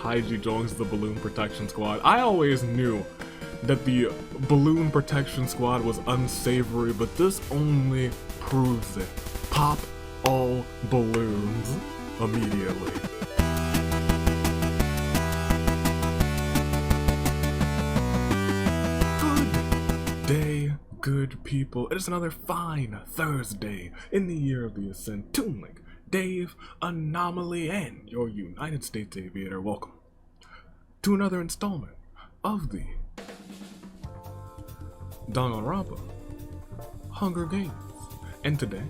Haiji joins the Balloon Protection Squad. I always knew that the Balloon Protection Squad was unsavory, but this only proves it. Pop all balloons immediately. Good day, good people. It is another fine Thursday in the year of the Ascent. Toon Link, Dave, Anomaly, and your United States Aviator. Welcome to another installment of the Danganronpa Hunger Games. And today,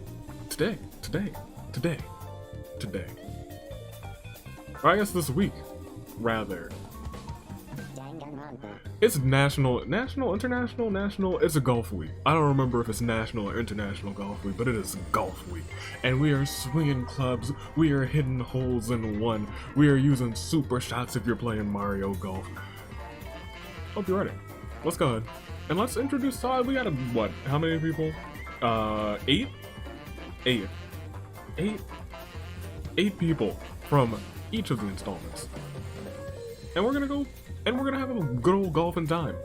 or I guess this week, rather, it's international, it's a golf week. I don't remember if it's national or international golf week, but it is golf week. And we are swinging clubs, we are hitting holes in one, we are using super shots if you're playing Mario Golf. Hope you're ready. Let's go ahead. And let's introduce Todd. We got what? How many people? Eight people from each of the installments. And we're gonna have a good old golfing time.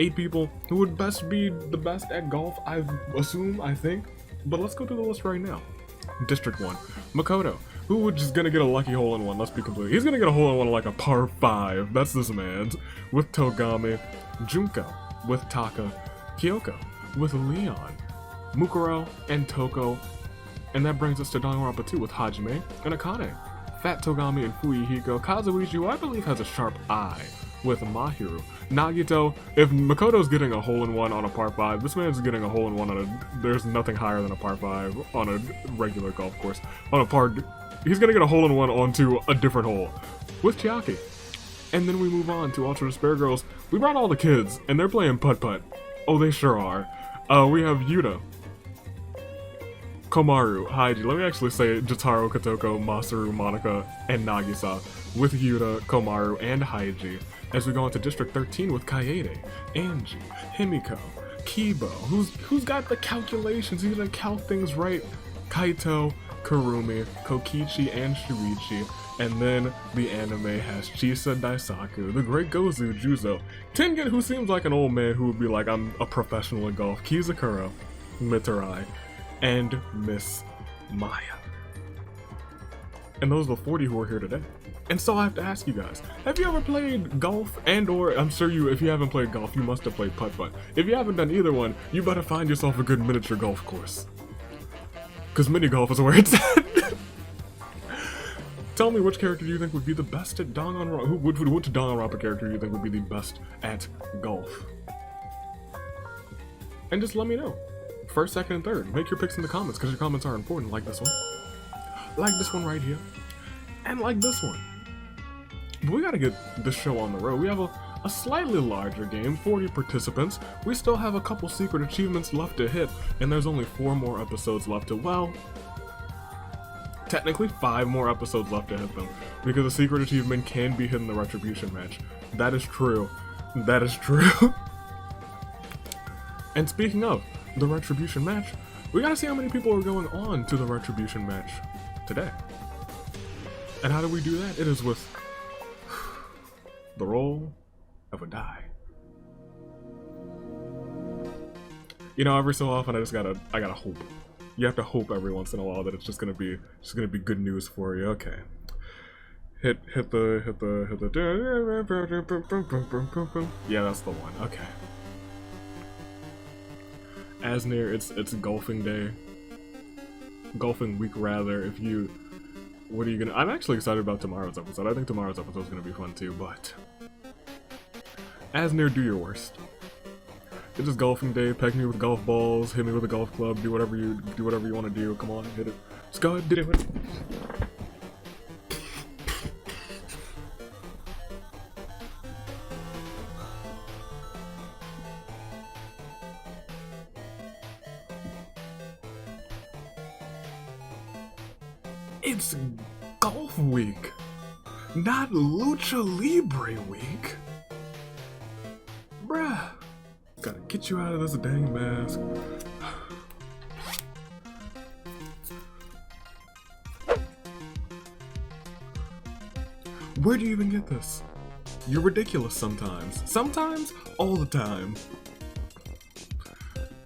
8 people who would be the best at golf, I think. But let's go through the list right now. District 1, Makoto, who is just gonna get a lucky hole-in-one, let's be complete. He's gonna get a hole-in-one like a par 5, that's this man's, with Togami, Junko, with Taka, Kyoko, with Leon, Mukuro, and Toko. And that brings us to Danganronpa 2 with Hajime and Akane, Fat Togami and Fuihiko, Kazuichi, who I believe has a sharp eye, with Mahiru, Nagito. If Makoto's getting a hole-in-one on a par 5, this man's getting a hole-in-one on there's nothing higher than a par 5 on a regular golf course. He's gonna get a hole-in-one onto a different hole, with Chiaki. And then we move on to Ultra Despair Girls. We brought all the kids, and they're playing putt-putt. Oh, they sure are. We have Yuta, Komaru, Haiji, let me actually say Jotaro, Kotoko, Masaru, Monica, and Nagisa, with Yuta, Komaru, and Haiji, as we go into District 13 with Kaede, Angie, Himiko, Kibo, who's got the calculations, he's gonna count things right, Kaito, Kurumi, Kokichi, and Shuichi, and then the anime has Chisa Daisaku, the Great Gozu, Juzo, Tengen, who seems like an old man who would be like, I'm a professional in golf, Kizakura, Mitarai, and Miss Maya. And those are the 40 who are here today. And so I have to ask you guys, have you ever played golf? And or, I'm sure if you haven't played golf, you must have played putt-putt. If you haven't done either one, you better find yourself a good miniature golf course. Because mini golf is where it's at. Tell me, which character do you think would be the best at Danganronpa? Which Danganronpa character do you think would be the best at golf? And just let me know. First, second, and third. Make your picks in the comments, because your comments are important, like this one. Like this one right here. And like this one. But we gotta get this show on the road. We have a slightly larger game, 40 participants. We still have a couple secret achievements left to hit, and there's only 4 more episodes left to, well, technically 5 more episodes left to hit them, because a secret achievement can be hit in the Retribution match. That is true. That is true. And speaking of the Retribution match, we gotta see how many people are going on to the Retribution match today. And how do we do that? It is with the roll of a die. You know, every so often I gotta hope. You have to hope every once in a while that it's just gonna be good news for you. Okay. Hit the yeah, that's the one. Okay. Asnir, it's golfing day. Golfing week, rather. What are you gonna... I'm actually excited about tomorrow's episode. I think tomorrow's episode is gonna be fun too, but... Asnir, do your worst. It's just golfing day. Peg me with golf balls, hit me with a golf club, do whatever you want to do. Come on, hit it. Let's go ahead, do it. It's golf week, not Lucha Libre week. Bruh, gotta get you out of this dang mask. Where do you even get this? You're ridiculous sometimes. Sometimes, all the time.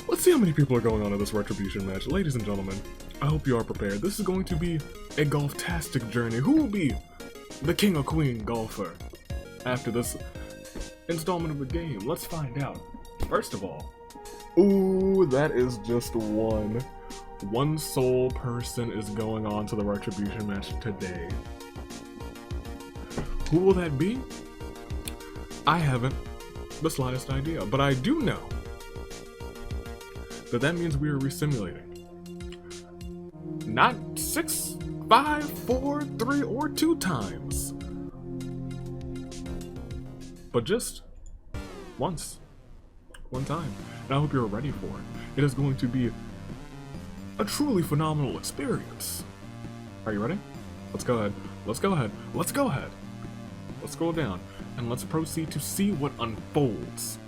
Let's see how many people are going on to this retribution match. Ladies and gentlemen, I hope you are prepared. This is going to be a golf-tastic journey. Who will be the king or queen golfer after this installment of the game? Let's find out. First of all, ooh, that is just one. One sole person is going on to the retribution match today. Who will that be? I haven't the slightest idea, but I do know that means we are resimulating. Not 6, 5, 4, 3, or 2 times, but just once. One time. And I hope you're ready for it. It is going to be a truly phenomenal experience. Are you ready? Let's go ahead. Let's go ahead. Let's go ahead. Let's scroll down and let's proceed to see what unfolds.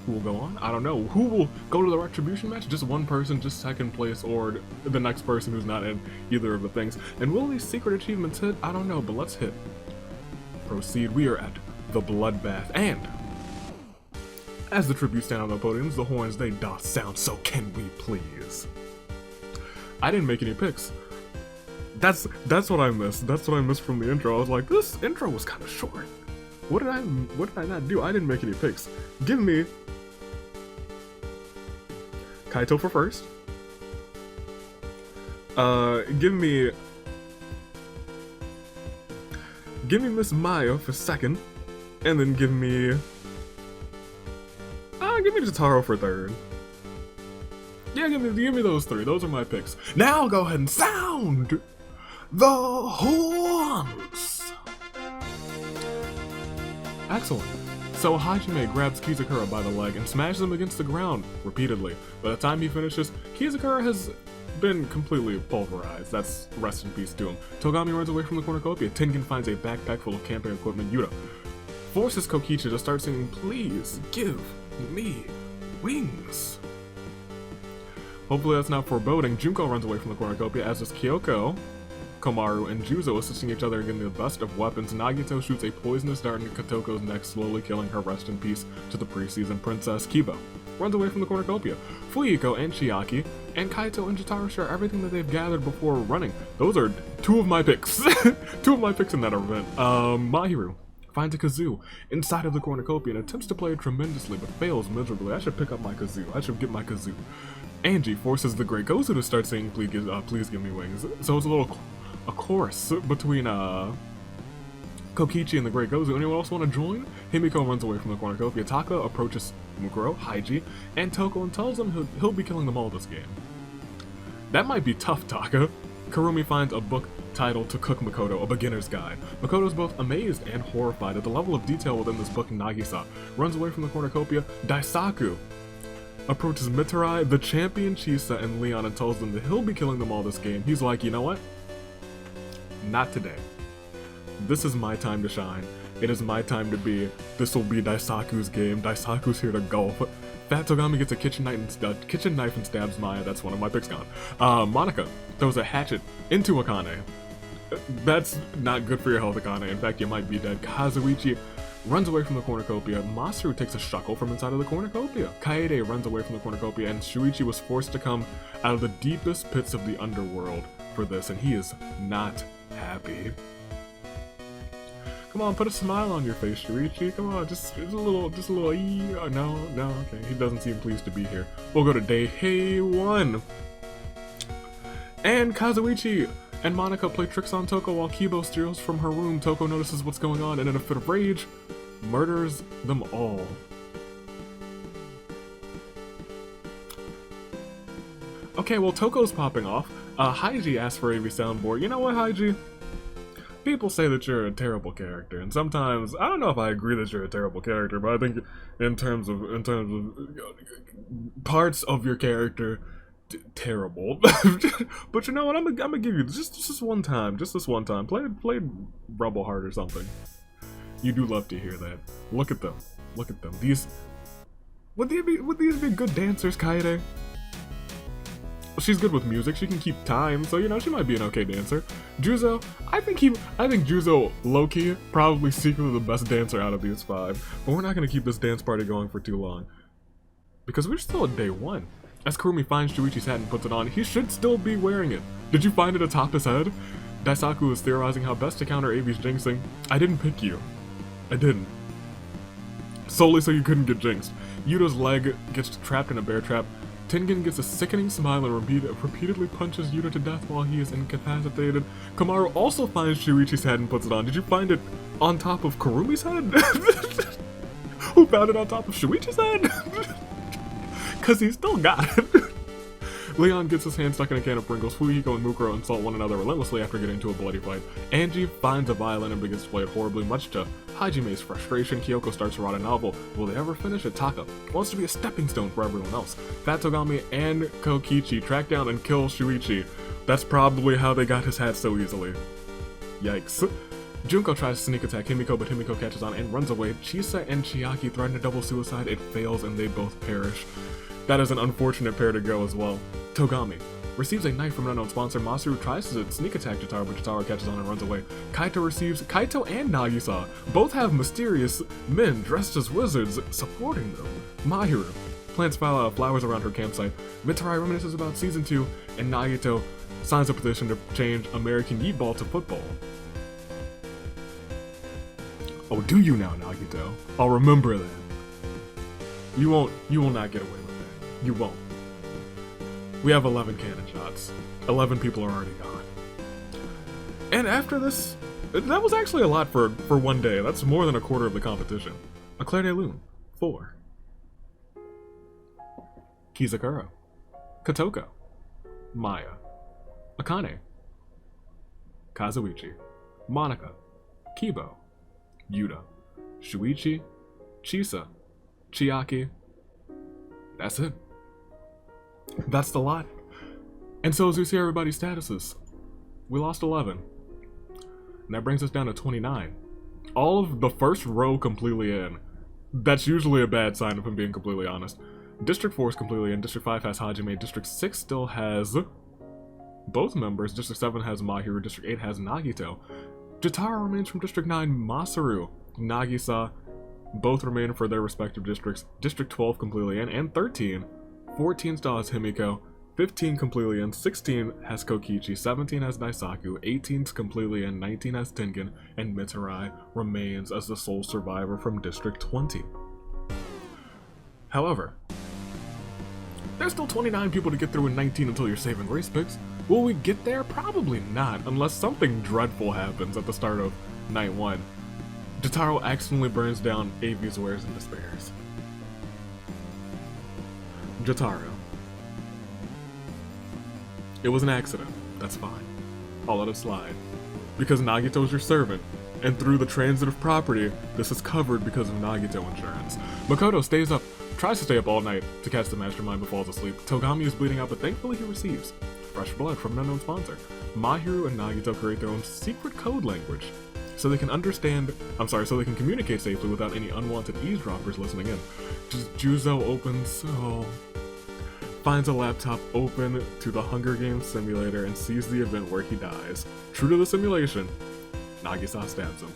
Who will go on? I don't know. Who will go to the retribution match? Just one person, just second place, or the next person who's not in either of the things. And will these secret achievements hit? I don't know, but let's hit. Proceed. We are at the bloodbath, and as the tribute stand on the podiums, the horns they doth sound, so can we please? I didn't make any picks. That's what I missed. That's what I missed from the intro. I was like, this intro was kind of short. What did I not do? I didn't make any picks. Give me Kaito for first. Give me Miss Maya for second, and then give me Jotaro for third. Yeah, give me those 3. Those are my picks. Now go ahead and sound the horns. Excellent. So Hajime grabs Kizakura by the leg and smashes him against the ground repeatedly. By the time he finishes, Kizakura has been completely pulverized. That's rest in peace to him. Togami runs away from the cornucopia. Tengen finds a backpack full of camping equipment. Yuta forces Kokichi to start singing, "Please give me wings." Hopefully that's not foreboding. Junko runs away from the cornucopia, as does Kyoko, Komaru, and Juzo assisting each other in getting the best of weapons. Nagito shoots a poisonous dart into Kotoko's neck, slowly killing her. Rest in peace to the preseason princess. Kiba runs away from the cornucopia. Fuyiko and Chiaki and Kaito and Jotaro share everything that they've gathered before running. Those are 2 of my picks. 2 of my picks in that event. Mahiru finds a kazoo inside of the cornucopia and attempts to play it tremendously, but fails miserably. I should pick up my kazoo. I should get my kazoo. Angie forces the Great Gozu to start singing, please give me wings. So it's a chorus between Kokichi and the Great Gozu. Anyone else want to join? Himiko runs away from the cornucopia. Taka approaches Mukuro, Haiji, and Toko and tells them he'll be killing them all this game. That might be tough, Taka. Kurumi finds a book titled To Cook Makoto, A Beginner's Guide. Makoto's both amazed and horrified at the level of detail within this book. Nagisa runs away from the cornucopia. Daisaku approaches Mitarai, the champion, Chisa, and Leon and tells them that he'll be killing them all this game. He's like, you know what? Not today. This is my time to shine. It is my time to be. This will be Daisaku's game. Daisaku's here to golf. Fat Togami gets a kitchen knife and stabs Maya. That's one of my picks gone. Monica throws a hatchet into Akane. That's not good for your health, Akane. In fact, you might be dead. Kazuichi runs away from the cornucopia. Masaru takes a shuckle from inside of the cornucopia. Kaede runs away from the cornucopia, and Shuichi was forced to come out of the deepest pits of the underworld for this, and he is not happy. Come on, put a smile on your face, Shuichi. Come on, just a little no, okay. He doesn't seem pleased to be here. We'll go to day 1. And Kazuichi and Monica play tricks on Toko while Kibo steals from her room. Toko notices what's going on and in a fit of rage, murders them all. Okay, well, Toko's popping off. Haiji asks for AV soundboard. You know what, Haiji? People say that you're a terrible character, and sometimes I don't know if I agree that you're a terrible character, but I think in terms of parts of your character, terrible. But you know what? I'm gonna give you just this one time, play Rebel Heart or something. You do love to hear that. Look at them. Would these be good dancers, Kaede? she's good with music. She can keep time, so you know she might be an okay dancer. Juzo, I think Juzo low-key probably secretly the best dancer out of these 5. But we're not gonna keep this dance party going for too long because we're still at day 1. As Kurumi finds Shuichi's hat and puts it on, he should still be wearing it. Did you find it atop his head? Daisaku is theorizing how best to counter Avi's jinxing. I didn't pick you. I didn't. Solely so you couldn't get jinxed. Yuto's leg gets trapped in a bear trap. Tengen gets a sickening smile and repeatedly punches Yuta to death while he is incapacitated. Kamaru also finds Shuichi's head and puts it on. Did you find it on top of Kurumi's head? Who found it on top of Shuichi's head? Cause he still got it. Leon gets his hand stuck in a can of Pringles. Fuyiko and Mukuro insult one another relentlessly after getting into a bloody fight. Angie finds a violin and begins to play it horribly, much to Hajime's frustration. Kyoko starts to write a novel. Will they ever finish it? Taka wants to be a stepping stone for everyone else. Fat Togami and Kokichi track down and kill Shuichi. That's probably how they got his hat so easily. Yikes. Junko tries to sneak attack Himiko, but Himiko catches on and runs away. Chisa and Chiaki threaten a double suicide. It fails and they both perish. That is an unfortunate pair to go as well. Togami receives a knife from an unknown sponsor. Masaru tries to sneak attack Jotaro, but Jotaro catches on and runs away. Kaito and Nagisa both have mysterious men dressed as wizards supporting them. Mahiru plants flowers around her campsite. Mitarai reminisces about season 2, and Nagito signs a petition to change American Yeetball to football. Oh, do you now, Nagito? I'll remember that. You will not get away with that. You won't. We have 11 cannon shots. 11 people are already gone. And after this, that was actually a lot for one day. That's more than a quarter of the competition. Eclair de Lune, 4. Kizakura, Kotoko, Maya, Akane, Kazuichi, Monica, Kibo, Yuta, Shuichi, Chisa, Chiaki. That's it. That's the lot. And so as we see everybody's statuses, we lost 11. And that brings us down to 29. All of the first row completely in. That's usually a bad sign if I'm being completely honest. District 4 is completely in. District 5 has Hajime. District 6 still has both members. District 7 has Mahiru. District 8 has Nagito. Jotaro remains from District 9. Masaru, Nagisa, both remain for their respective districts. District 12 completely in, and 13. 14 still has Himiko. 15 completely in. 16 has Kokichi. 17 has Daisaku. 18 is completely in. 19 has Tengen. And Mitarai remains as the sole survivor from District 20. However, there's still 29 people to get through in 19 until you're saving race picks. Will we get there? Probably not, unless something dreadful happens at the start of night 1. Jotaro accidentally burns down Avi's wares and despairs. Jotaro. It was an accident. That's fine. I'll let it slide. Because Nagito's your servant, and through the transitive property, this is covered because of Nagito insurance. Makoto tries to stay up all night to catch the mastermind but falls asleep. Togami is bleeding out, but thankfully he receives fresh blood from an unknown sponsor. Mahiru and Nagito create their own secret code language so they can communicate safely without any unwanted eavesdroppers listening in. Juzo finds a laptop open to the Hunger Games simulator and sees the event where he dies. True to the simulation, Nagisa stabs him.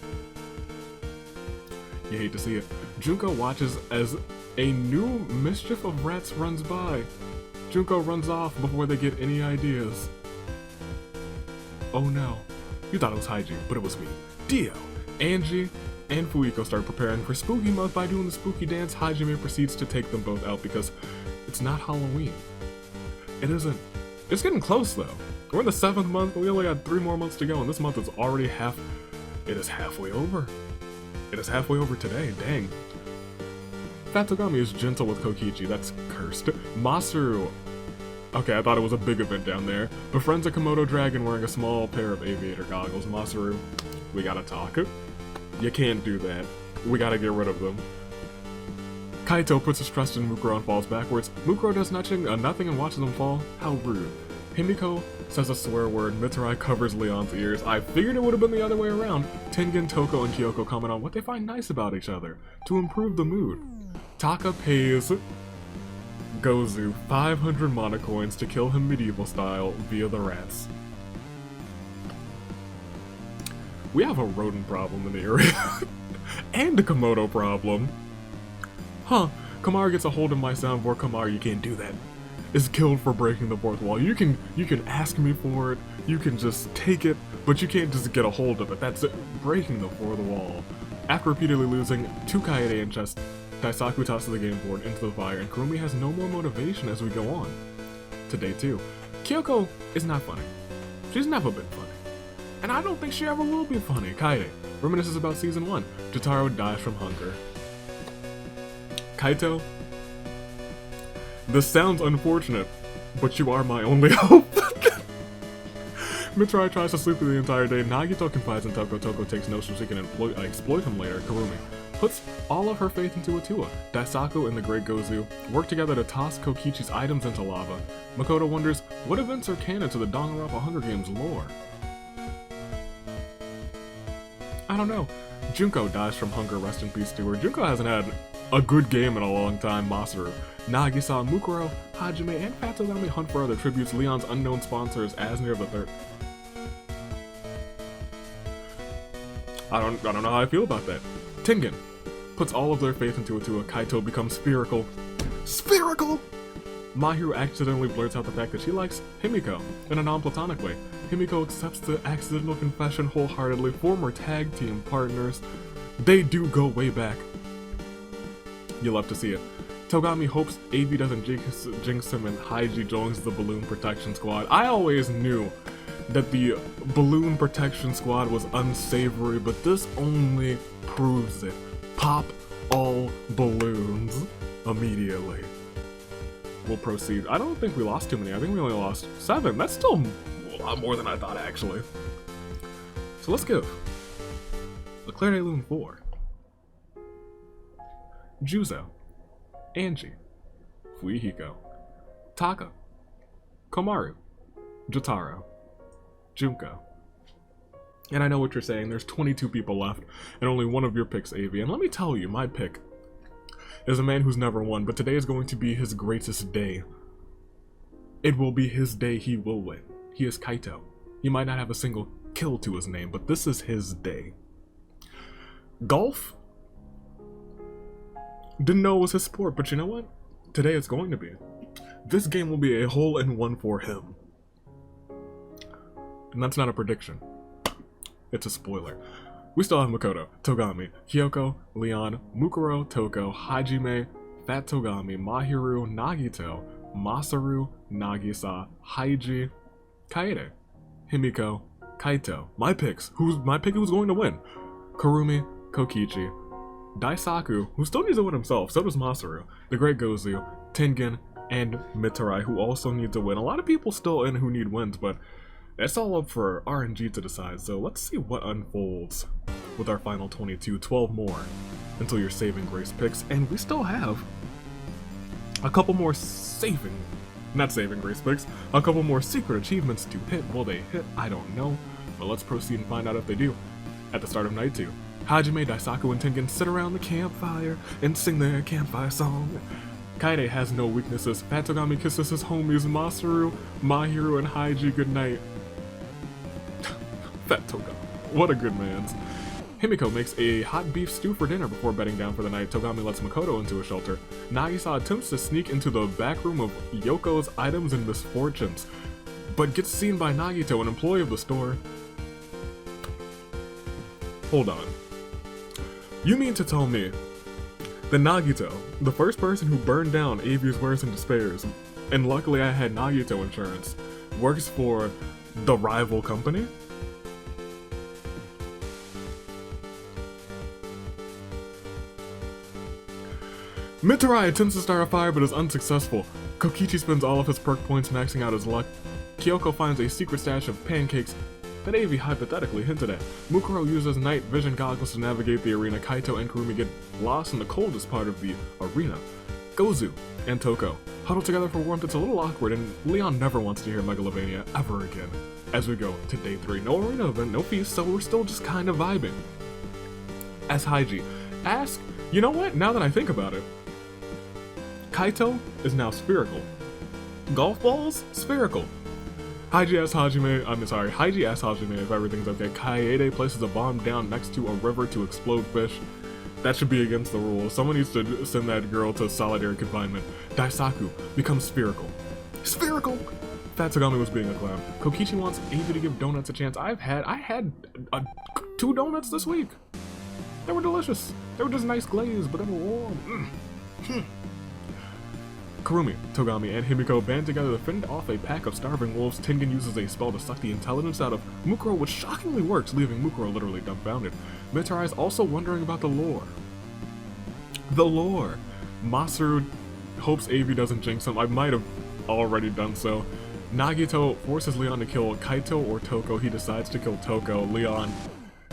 You hate to see it. Junko watches as a new mischief of rats runs by. Junko runs off before they get any ideas. Oh no. You thought it was Hygiene, but it was me. Dio, Angie, and Fuyiko start preparing for Spooky Month by doing the spooky dance. Hajime proceeds to take them both out because it's not Halloween. It isn't. It's getting close though. We're in the 7th month, we only got 3 more months to go, and this month is already it is halfway over. It is halfway over today, dang. Fat Togami is gentle with Kokichi, that's cursed. Masaru, okay, I thought it was a big event down there, befriends a Komodo dragon wearing a small pair of aviator goggles. Masaru, we gotta talk. You can't do that. We gotta get rid of them. Kaito puts his trust in Mukuro and falls backwards. Mukuro does nothing and watches them fall. How rude. Himiko says a swear word. Mitarai covers Leon's ears. I figured it would have been the other way around. Tengen, Toko, and Kyoko comment on what they find nice about each other to improve the mood. Taka pays Gozu 500 mana coins to kill him medieval style via the rats. We have a rodent problem in the area. And a Komodo problem. Huh, Kamar gets a hold of my soundboard. Kamar, you can't do that. Is killed for breaking the fourth wall. You can ask me for it, you can just take it, but you can't just get a hold of it. That's it. Breaking the fourth wall. After repeatedly losing to Kaede and chess, Daisaku tosses the game board into the fire, and Kurumi has no more motivation as we go on to day 2. Kyoko is not funny. She's never been funny. And I don't think she ever will be funny. Kaede reminisces about season 1. Jotaro dies from hunger. Kaito, this sounds unfortunate, but you are my only hope. Mitsurai tries to sleep through the entire day. Nagito confides in Toko. Toko takes notes so she can exploit him later. Kurumi puts all of her faith into Atua. Daisaku and the Great Gozu work together to toss Kokichi's items into lava. Makoto wonders what events are canon to the Danganronpa Hunger Games lore. I don't know. Junko dies from hunger, rest in peace to her. Junko hasn't had a good game in a long time. Masaru, Nagisa, Mukuro, Hajime, and Fatogami hunt for other tributes. Leon's unknown sponsor is Asnir the Third. I don't know how I feel about that. Tengen puts all of their faith into Atua. Kaito becomes spherical. Spherical! Mahiru accidentally blurts out the fact that she likes Himiko in a non-platonic way. Himiko accepts the accidental confession wholeheartedly. Former tag team partners. They do go way back. You'll love to see it. Togami hopes AV doesn't jinx him and Haiji joins the Balloon Protection Squad. I always knew that the Balloon Protection Squad was unsavory, but this only proves it. Pop all balloons immediately. We'll proceed. I don't think we lost too many. I think we only lost 7. That's still a lot more than I thought, actually. So let's give Leclerc de Lune 4. Juzo, Angie, Fuihiko, Taka, Komaru, Jotaro, Junko. And I know what you're saying, there's 22 people left, and only one of your picks, AV. And let me tell you, my pick is a man who's never won, but today is going to be his greatest day. It will be his day, he will win. He is Kaito. He might not have a single kill to his name, but this is his day. Golf? Didn't know it was his sport, but you know what? Today it's going to be. This game will be a hole-in-one for him. And that's not a prediction. It's a spoiler. We still have Makoto, Togami, Kyoko, Leon, Mukuro, Toko, Hajime, Fat Togami, Mahiru, Nagito, Masaru, Nagisa, Haiji, Kaede, Himiko, Kaito. My picks. Who's going to win? Kurumi, Kokichi, Daisaku, who still needs to win himself, so does Masaru, the Great Gozu, Tengen, and Mitsurai, who also need to win. A lot of people still in who need wins, but it's all up for RNG to decide, so let's see what unfolds with our final 22, 12 more until your saving grace picks, and we still have a couple more not saving grace picks, a couple more secret achievements to hit. Will they hit? I don't know, but let's proceed and find out if they do. At the start of night 2, Hajime, Daisaku, and Tengen sit around the campfire and sing their campfire song. Kaede has no weaknesses. Fat Togami kisses his homies Masaru, Mahiru, and Haiji goodnight. Fat Togami, what a good man's. Himiko makes a hot beef stew for dinner before bedding down for the night. Togami lets Makoto into a shelter. Nagisa attempts to sneak into the back room of Yoko's items and misfortunes, but gets seen by Nagito, an employee of the store. Hold on. You mean to tell me that Nagito, the first person who burned down Avi's Wares and Despairs, and luckily I had Nagito insurance, works for the rival company? Mitsurai attempts to start a fire but is unsuccessful. Kokichi spends all of his perk points maxing out his luck. Kyoko finds a secret stash of pancakes that Avi hypothetically hinted at. Mukuro uses night vision goggles to navigate the arena. Kaito and Kurumi get lost in the coldest part of the arena. Gozu and Toko huddle together for warmth. It's a little awkward, and Leon never wants to hear Megalovania ever again. As we go to day 3, no arena event, no feast, so we're still just kind of vibing. As Haiji asks, you know what, now that I think about it, Kaito is now spherical. Golf balls? Spherical. Haiji asks Hajime if everything's okay. Kaede places a bomb down next to a river to explode fish. That should be against the rules. Someone needs to send that girl to solitary confinement. Daisaku becomes spherical. Spherical! Fat Togami was being a clown. Kokichi wants Avi to give donuts a chance. I had 2 donuts this week. They were delicious. They were just nice glaze, but they were warm. Kurumi, Togami, and Himiko band together to fend off a pack of starving wolves. Tengen uses a spell to suck the intelligence out of Mukuro, which shockingly works, leaving Mukuro literally dumbfounded. Mitarai is also wondering about the lore. The lore! Masaru hopes Avi doesn't jinx him. I might have already done so. Nagito forces Leon to kill Kaito or Toko. He decides to kill Toko. Leon,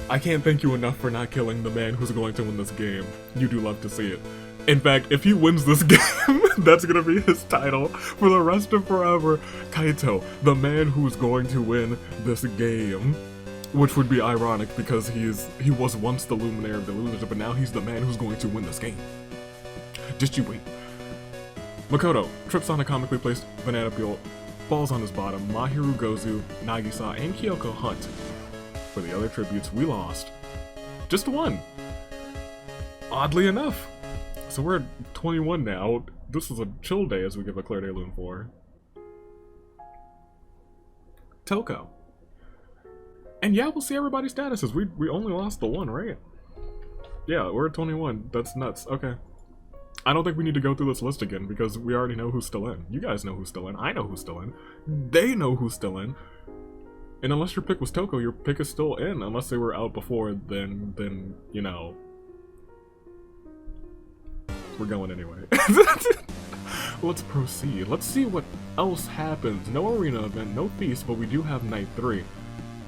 I can't thank you enough for not killing the man who's going to win this game. You do love to see it. In fact, if he wins this game, that's gonna be his title for the rest of forever. Kaito, the man who's going to win this game. Which would be ironic because he was once the luminary of the losers, but now he's the man who's going to win this game. Just you wait. Makoto trips on a comically placed banana peel, falls on his bottom. Mahiru, Gozu, Nagisa, and Kyoko hunt. For the other tributes, we lost. Just 1. Oddly enough. So we're at 21 now. This is a chill day as we give a Claire de Lune 4. Toko. And yeah, we'll see everybody's statuses. We only lost the 1, right? Yeah, we're at 21. That's nuts. Okay. I don't think we need to go through this list again because we already know who's still in. You guys know who's still in. I know who's still in. They know who's still in. And unless your pick was Toko, your pick is still in. Unless they were out before, then you know. We're going anyway. Let's proceed. Let's see what else happens. No arena event, no feast, but we do have night 3.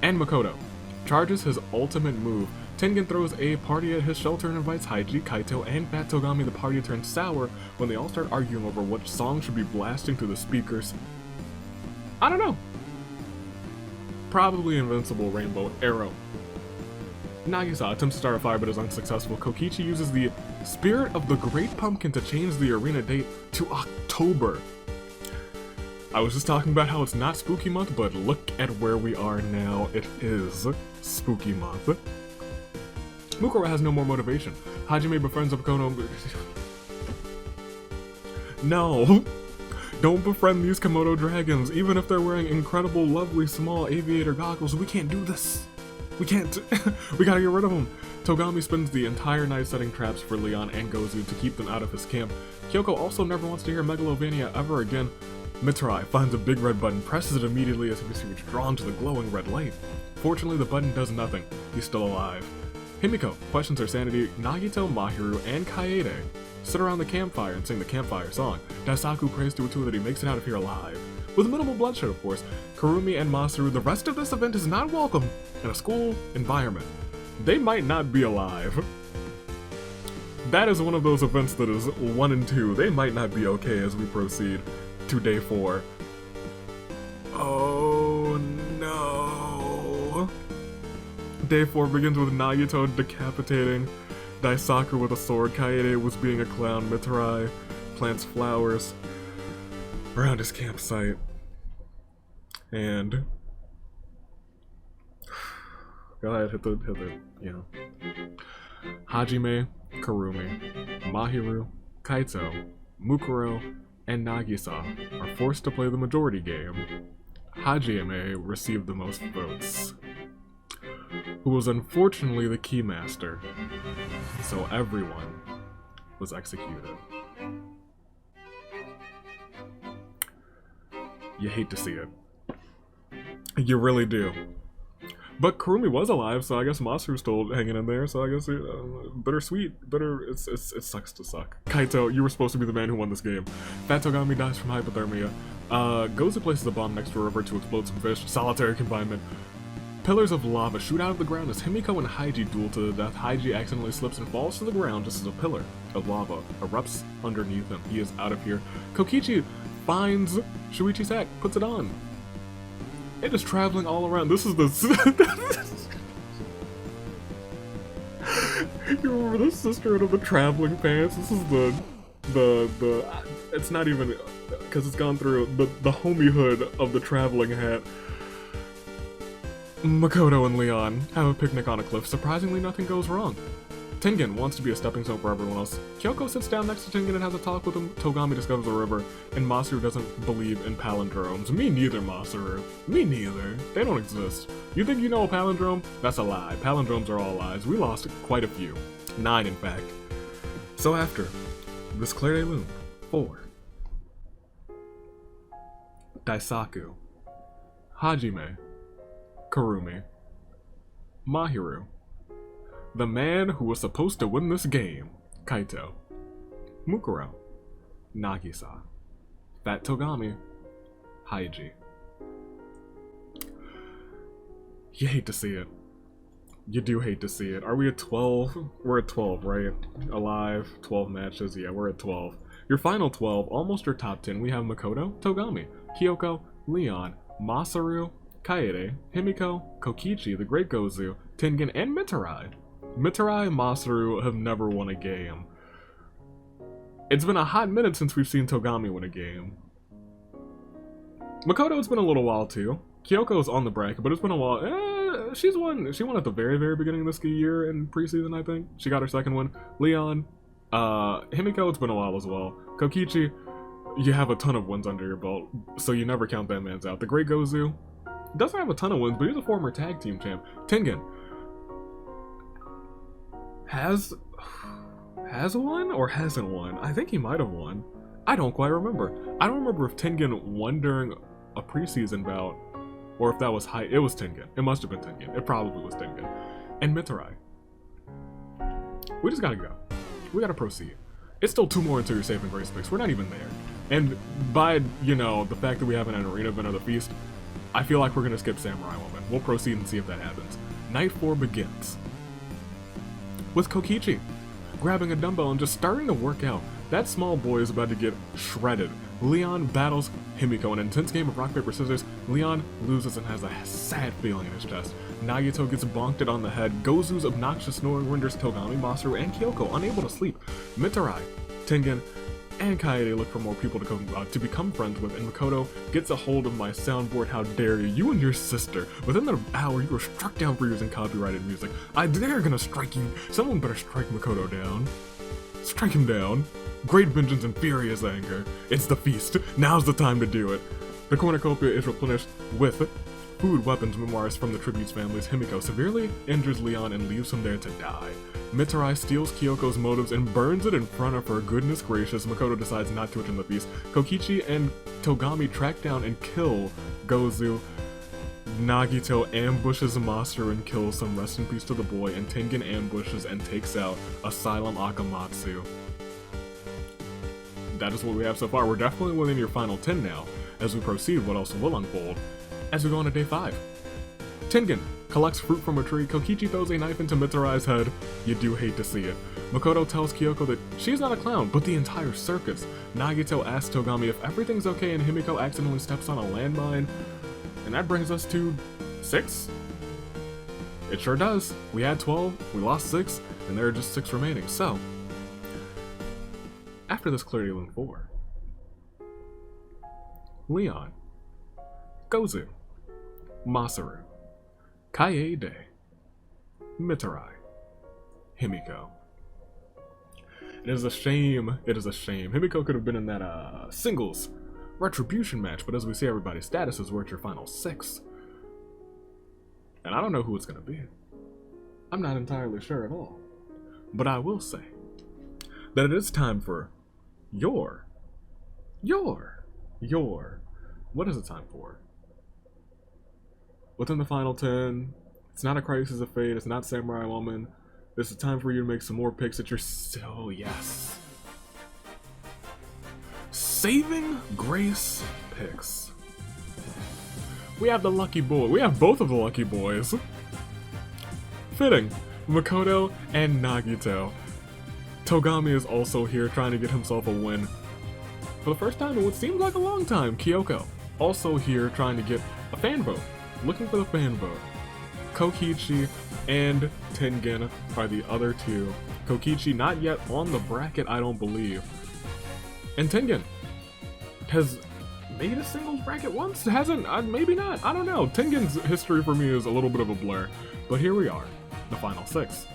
And Makoto charges his ultimate move. Tengen throws a party at his shelter and invites Haiji, Kaito, and Fat Togami. The party turns sour when they all start arguing over what song should be blasting through the speakers. I don't know. Probably Invincible Rainbow Arrow. Nagisa attempts to start a fire but is unsuccessful. Kokichi uses the Spirit of the Great Pumpkin to change the arena date to October. I was just talking about how it's not spooky month, but look at where we are now. It is spooky month. Mukuro has no more motivation. Hajime befriends Makoto. No! Don't befriend these Komodo dragons. Even if they're wearing incredible, lovely, small aviator goggles, we can't do this. We can't. We gotta get rid of them. Togami spends the entire night setting traps for Leon and Gozu to keep them out of his camp. Kyoko also never wants to hear Megalovania ever again. Mitarai finds a big red button, presses it immediately as if he's drawn to the glowing red light. Fortunately, the button does nothing. He's still alive. Himiko questions her sanity. Nagito, Mahiru, and Kaede sit around the campfire and sing the campfire song. Daisaku prays to Atua that he makes it out of here alive. With minimal bloodshed, of course. Kurumi and Masaru, the rest of this event is not welcome in a school environment. They might not be alive. That is one of those events that is 1 and 2. They might not be okay as we proceed to day 4. Oh no. Day 4 begins with Nagito decapitating Daisaku with a sword. Kaede was being a clown. Mitarai plants flowers around his campsite. And go ahead, hit the, you know. Hajime, Kurumi, Mahiru, Kaito, Mukuro, and Nagisa are forced to play the majority game. Hajime received the most votes, who was unfortunately the keymaster, so everyone was executed. You hate to see it. You really do. But Kurumi was alive, so I guess Masaru's still hanging in there, so I guess bittersweet. It sucks to suck. Kaito, you were supposed to be the man who won this game. Fat Togami dies from hypothermia. Gozu places a bomb next to a river to explode some fish. Solitary confinement. Pillars of lava shoot out of the ground as Himiko and Haiji duel to the death. Haiji accidentally slips and falls to the ground just as a pillar of lava erupts underneath him. He is out of here. Kokichi finds Shuichi's hat, puts it on. It is traveling all around. This is the... You remember the Sisterhood of the Traveling Pants? This is the it's not even, because it's gone through the homiehood of the traveling hat. Makoto and Leon have a picnic on a cliff. Surprisingly, nothing goes wrong. Tengen wants to be a stepping stone for everyone else. Kyoko sits down next to Tengen and has a talk with him. Togami discovers a river, and Masaru doesn't believe in palindromes. Me neither, Masaru. Me neither. They don't exist. You think you know a palindrome? That's a lie. Palindromes are all lies. We lost quite a few. 9, in fact. So after this Claire de Lune 4, Daisaku, Hajime, Kurumi, Mahiru, the man who was supposed to win this game, Kaito, Mukuro, Nagisa, Fat Togami, Haiji. You hate to see it. You do hate to see it. Are we at 12? We're at 12, right? Alive, 12 matches. Yeah, we're at 12. Your final 12, almost your top 10. We have Makoto, Togami, Kyoko, Leon, Masaru, Kaede, Himiko, Kokichi, the Great Gozu, Tengen, and Mitarai. Mitarai and Masaru have never won a game. It's been a hot minute since we've seen Togami win a game. Makoto's been a little while too. Kyoko's on the bracket, but it's been a while. She won at the very, very beginning of this year in preseason, I think. She got her second one. Leon, Himiko, it's been a while as well. Kokichi, you have a ton of wins under your belt, so you never count that man's out. The Great Gozu doesn't have a ton of wins, but he's a former tag team champ. Tengen has won or hasn't won? I think he might have won. I don't quite remember. I don't remember if Tengen won during a preseason bout or if that was high. It was Tengen. It must have been Tengen. It probably was Tengen. And Mitarai. We just gotta go. We gotta proceed. It's still 2 more until your saving grace picks. We're not even there. And by, you know, the fact that we have an arena event of the feast, I feel like we're gonna skip Samurai Woman. We'll proceed and see if that happens. Night 4 begins with Kokichi grabbing a dumbbell and just starting to work out. That small boy is about to get shredded. Leon battles Himiko in an intense game of rock, paper, scissors. Leon loses and has a sad feeling in his chest. Nagito gets bonked on the head. Gozu's obnoxious snoring renders Togami, Masaru, and Kyoko unable to sleep. Mitarai, Tengen, and Kaede look for more people to become friends with, and Makoto gets a hold of my soundboard. How dare you? You and your sister. Within an hour, you were struck down for using copyrighted music. They're gonna strike you. Someone better strike Makoto down. Strike him down. Great vengeance and furious anger. It's the feast. Now's the time to do it. The cornucopia is replenished with food, weapons, memoirs from the tribute's families. Himiko severely injures Leon and leaves him there to die. Mitarai steals Kyoko's motives and burns it in front of her. Goodness gracious, Makoto decides not to attend the feast. Kokichi and Togami track down and kill Gozu. Nagito ambushes Masaru and kills him. Rest in peace to the boy. And Tengen ambushes and takes out Asylum Akamatsu. That is what we have so far. We're definitely within your final 10 now. As we proceed, what else will unfold? As we go on to day 5. Tengen collects fruit from a tree. Kokichi throws a knife into Mitarai's head. You do hate to see it. Makoto tells Kyoko that she's not a clown, but the entire circus. Nagito asks Togami if everything's okay, and Himiko accidentally steps on a landmine. And that brings us to 6? It sure does. We had 12, we lost 6, and there are just 6 remaining. So, after this Claire de Lune 4, Leon, Gozu, Masaru, Kaede, Mitarai, Himiko. It is a shame. Himiko could have been in that singles retribution match, but as we see everybody's statuses, we're at your final 6. And I don't know who it's gonna be. I'm not entirely sure at all. But I will say that it is time for your, what is it time for? Within the final 10, it's not a Crisis of Fate, it's not Samurai Woman. This is time for you to make some more picks that you're so, yes. Saving Grace picks. We have the lucky boy. We have both of the lucky boys. Fitting. Makoto and Nagito. Togami is also here trying to get himself a win. For the first time in what seems like a long time, Kyoko. Also here trying to get a fan vote. Looking for the fan vote. Kokichi and Tengen are the other 2. Kokichi not yet on the bracket, I don't believe. And Tengen has made a singles bracket once? Hasn't? Maybe not. I don't know. Tengen's history for me is a little bit of a blur. But here we are. The final 6.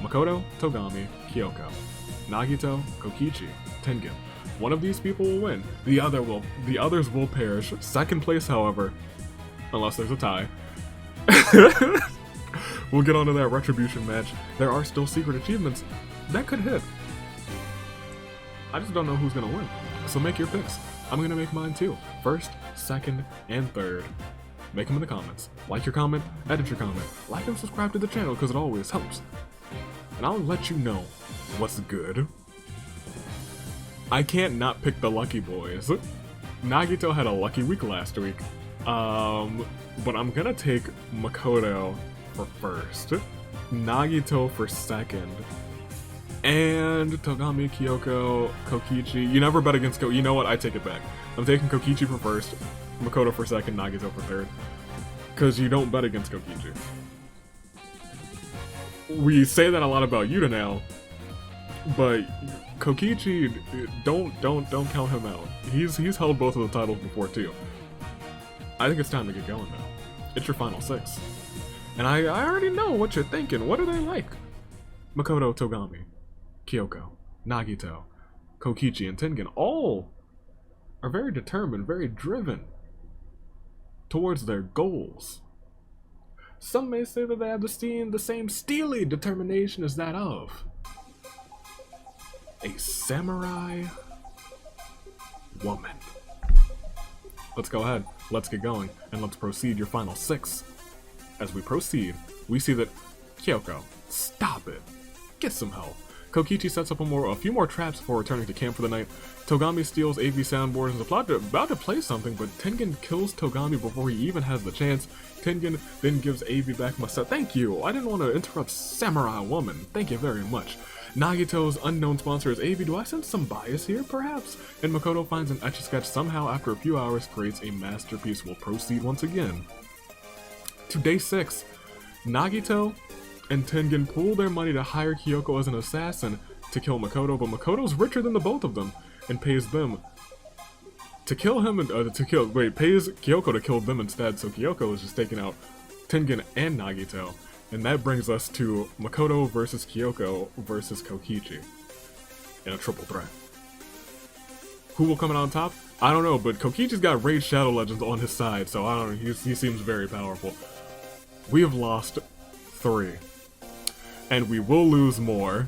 Makoto, Togami, Kyoko. Nagito, Kokichi, Tengen. One of these people will win. The others will perish. Second place, however, unless there's a tie. We'll get onto that retribution match. There are still secret achievements that could hit. I just don't know who's gonna win. So make your picks. I'm gonna make mine too. First, second, and third. Make them in the comments. Like your comment, edit your comment. Like and subscribe to the channel because it always helps. And I'll let you know what's good. I can't not pick the lucky boys. Nagito had a lucky week last week. But I'm gonna take Makoto for first, Nagito for second, and Togami, Kyoko, Kokichi. You never bet against You know what? I take it back. I'm taking Kokichi for first, Makoto for second, Nagito for third. Because you don't bet against Kokichi. We say that a lot about Yuta now, but Kokichi, don't count him out. He's held both of the titles before too. I think it's time to get going now. It's your final 6. And I already know what you're thinking. What are they like? Makoto, Togami, Kyoko, Nagito, Kokichi, and Tengen all are very determined, very driven towards their goals. Some may say that they have the same steely determination as that of a samurai woman. Let's go ahead, let's get going, and let's proceed your final 6. As we proceed, we see that Kyoko, stop it, get some help. Kokichi sets up a few more traps before returning to camp for the night. Togami steals AV soundboard and is about to play something, but Tengen kills Togami before he even has the chance. Tengen then gives AV back my set. Thank you, I didn't want to interrupt Samurai Woman, thank you very much. Nagito's unknown sponsor is AV. Do I sense some bias here, perhaps? And Makoto finds an Etch-a-Sketch somehow after a few hours creates a masterpiece. We'll proceed once again to day 6. Nagito and Tengen pool their money to hire Kyoko as an assassin to kill Makoto, but Makoto's richer than the both of them and pays them to kill him and pays Kyoko to kill them instead. So Kyoko is just taking out Tengen and Nagito. And that brings us to Makoto versus Kyoko versus Kokichi in a triple threat. Who will come out on top? I don't know, but Kokichi's got Raid Shadow Legends on his side, so I don't know, he seems very powerful. We have lost 3. And we will lose more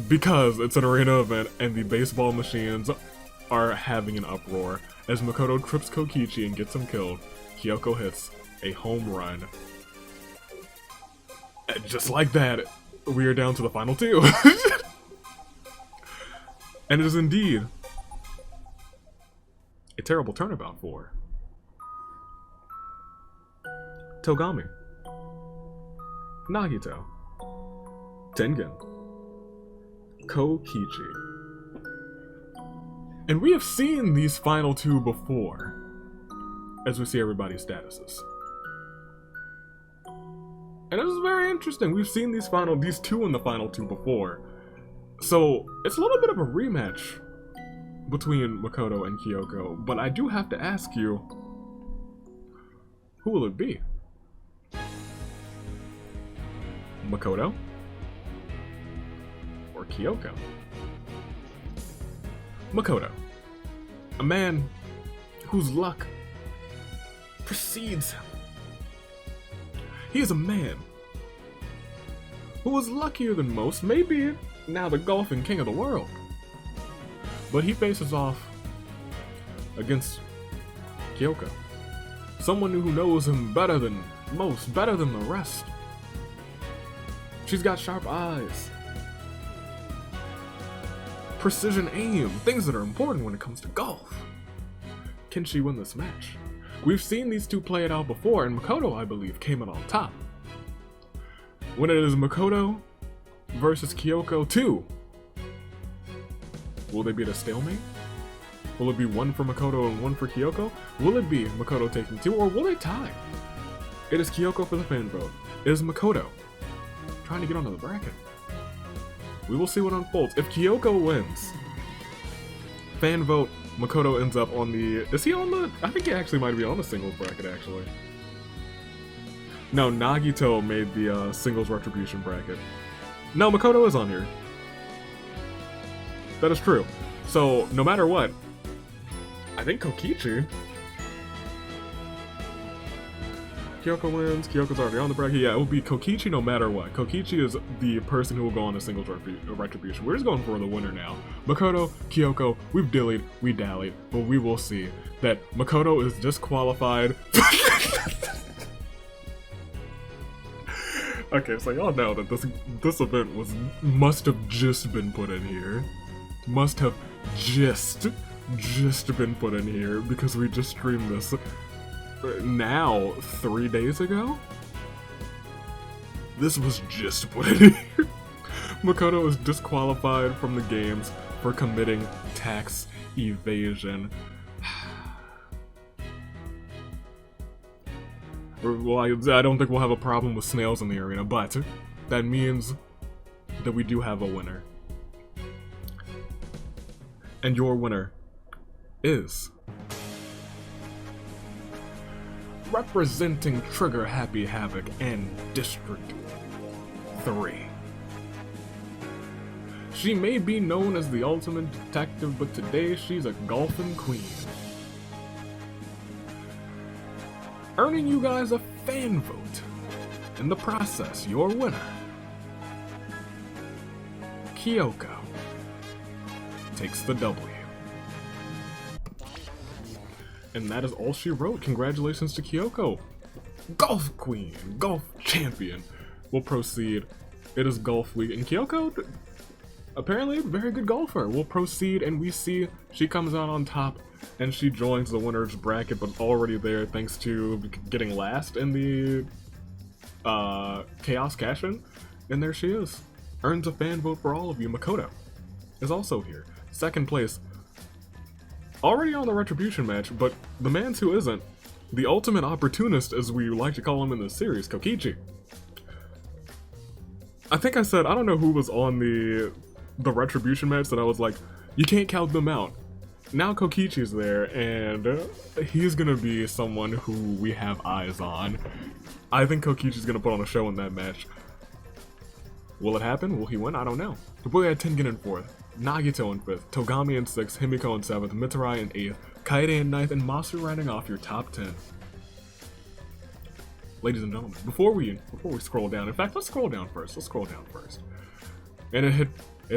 because it's an arena event and the baseball machines are having an uproar. As Makoto trips Kokichi and gets him killed, Kyoko hits a home run. And just like that, we are down to the final 2. And it is indeed a terrible turnabout for Togami, Nagito, Tengen, Kokichi. And we have seen these final 2 before, as we see everybody's statuses. And this is very interesting. We've seen these 2 in the final 2 before. So it's a little bit of a rematch between Makoto and Kyoko, but I do have to ask you, who will it be? Makoto or Kyoko? Makoto, a man whose luck precedes him. He is a man who was luckier than most, maybe now the golfing king of the world. But he faces off against Kyoko, someone who knows him better than most, better than the rest. She's got sharp eyes, precision aim, things that are important when it comes to golf. Can she win this match? We've seen these 2 play it out before, and Makoto, I believe, came in on top. When it is Makoto versus Kyoko 2, will they be at a stalemate? Will it be 1 for Makoto and 1 for Kyoko? Will it be Makoto taking 2, or will they tie? It is Kyoko for the fan vote. It is Makoto trying to get onto the bracket. We will see what unfolds. If Kyoko wins, fan vote, Makoto ends up on the... Is he on the... I think he actually might be on the singles bracket, actually. No, Nagito made the singles retribution bracket. No, Makoto is on here. That is true. So, no matter what, I think Kokichi... Kyoko wins. Kyoko's already on the bracket. Yeah, it will be Kokichi no matter what. Kokichi is the person who will go on the singles retribution. We're just going for the winner now. Makoto, Kyoko, we've dillied, we dallied, but we will see that Makoto is disqualified. Okay, so y'all know that this event must have just been put in here. Must have just been put in here because we just streamed this now 3 days ago. This was just put in here. Makoto is disqualified from the games for committing tax evasion. Well, I don't think we'll have a problem with snails in the arena, but that means that we do have a winner. And your winner is... representing Trigger Happy Havoc and District 3. She may be known as the ultimate detective, but today she's a golfing queen. Earning you guys a fan vote. In the process, your winner, Kyoko, takes the W. And that is all she wrote. Congratulations to Kyoko. Golf queen, golf champion. We'll proceed. It is golf week, and Kyoko, apparently a very good golfer. We'll proceed, and we see she comes out on top, and she joins the winner's bracket, but already there thanks to getting last in the Chaos Cash-In. And there she is. Earns a fan vote for all of you. Makoto is also here. Second place. Already on the retribution match, but the man who isn't, the ultimate opportunist as we like to call him in this series, Kokichi. I think I said, I don't know who was on the retribution match that I was like, you can't count them out. Now Kokichi's there, and he's gonna be someone who we have eyes on. I think Kokichi's gonna put on a show in that match. Will it happen? Will he win? I don't know. The boy had Tengen in 4th, Nagito in 5th, Togami in 6th, Himiko in 7th, Mitarai in 8th, Kaede in 9th, and Masu rounding off your top 10. Ladies and gentlemen, before we scroll down, in fact, let's scroll down first. And it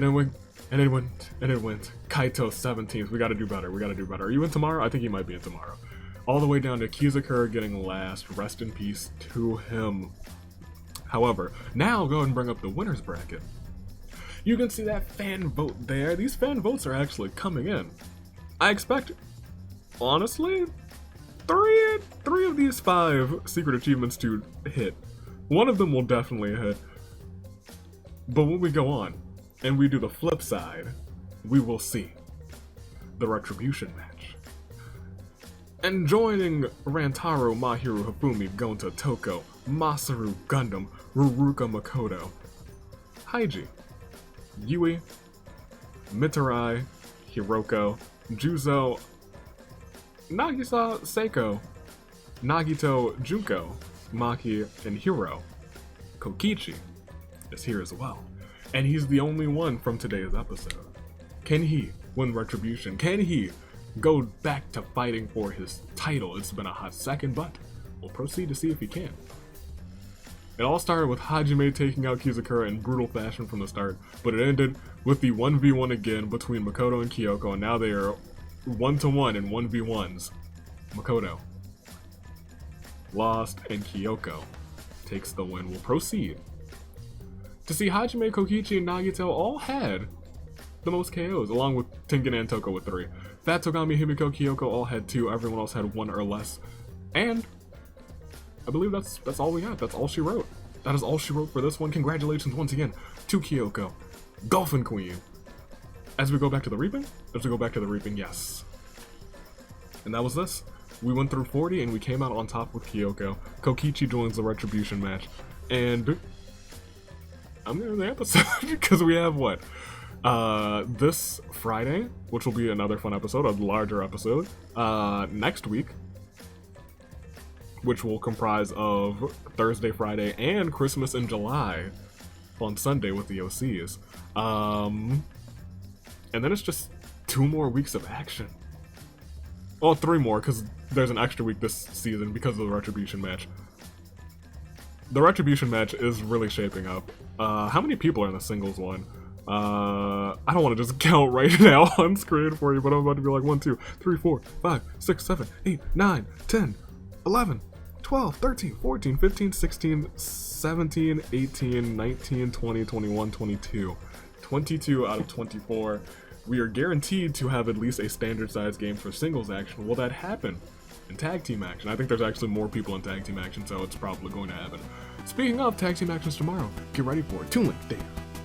went. Kaito 17th. We gotta do better. Are you in tomorrow? I think he might be in tomorrow. All the way down to Kizakura getting last. Rest in peace to him. However, now go ahead and bring up the winner's bracket. You can see that fan vote there. These fan votes are actually coming in. I expect, honestly, three of these 5 secret achievements to hit. One of them will definitely hit. But when we go on and we do the flip side, we will see the retribution match. And joining Rantaro, Mahiru, Hifumi, Gonta, Toko, Masaru, Gundam, Ruruka, Makoto, Haiji, Yui, Mitarai, Hiroko, Juzo, Nagisa, Seiko, Nagito, Junko, Maki, and Hiro. Kokichi is here as well. And he's the only one from today's episode. Can he win retribution? Can he go back to fighting for his title? It's been a hot second, but we'll proceed to see if he can. It all started with Hajime taking out Kizakura in brutal fashion from the start, but it ended with the 1v1 again between Makoto and Kyoko, and now they are 1-1 in 1v1s. Makoto lost, and Kyoko takes the win. We'll proceed to see Hajime, Kokichi, and Nagito all had the most KOs, along with Tengen and Toko with 3. Fat Togami, Himiko, Kyoko all had 2, everyone else had 1 or less. And I believe that's all we got. That's all she wrote. That is all she wrote for this one. Congratulations once again to Kyoko, Golfing Queen. As we go back to the reaping? Yes. And that was this. We went through 40 and we came out on top with Kyoko. Kokichi joins the retribution match. And I'm gonna end the episode because we have what? This Friday, which will be another fun episode, a larger episode. Next week, which will comprise of Thursday, Friday, and Christmas in July on Sunday with the OCs. And then it's just 2 more weeks of action. Well, 3 more, because there's an extra week this season because of the Retribution match. The Retribution match is really shaping up. How many people are in the singles one? I don't want to just count right now on screen for you, but I'm about to be like 1, 2, 3, 4, 5, 6, 7, 8, 9, 10, 11, 12, 13, 14, 15, 16, 17, 18, 19, 20, 21, 22. 22 out of 24. We are guaranteed to have at least a standard size game for singles action. Will that happen in tag team action? I think there's actually more people in tag team action, so it's probably going to happen. Speaking of tag team actions tomorrow, get ready for it. Toon Link Day,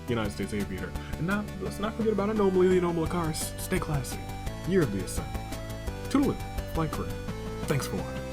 United States Aviator. And now, let's not forget about Anomaly, the Anomaly Cars. Stay classy. Year of the Ascent. Toon Link, Flight Crew. Thanks for watching.